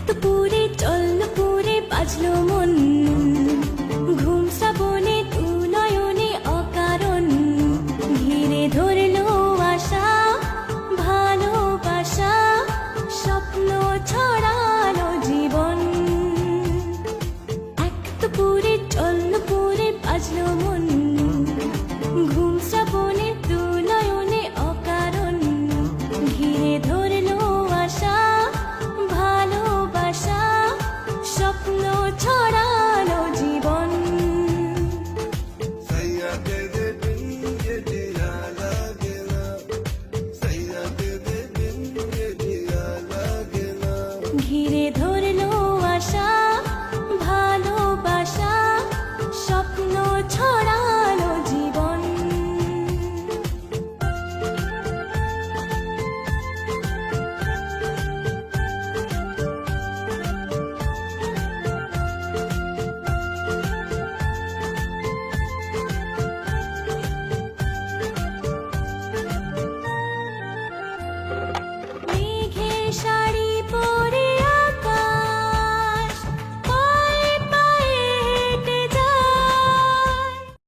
দুপুরে চলল পুরে বাজলো মন, ঘুম শ্রাবণে দু নয়নে অকারণ, ঘিরে ধরলো আশা ভালোবাসা, স্বপ্ন ছড়ালো জীবন। এক দুপুরে চলল পুরে বাজলো মন, ঘুম শ্রাবণে দু নয়নে অকারণ, ঘিরে ধরলো আশা ভালোবাসা, স্বপ্ন ছড়ালো জীবন। सैया तेरे बिन ये जिया लागे ना, सैया तेरे बिन ये जिया लागे ना। ঘিরে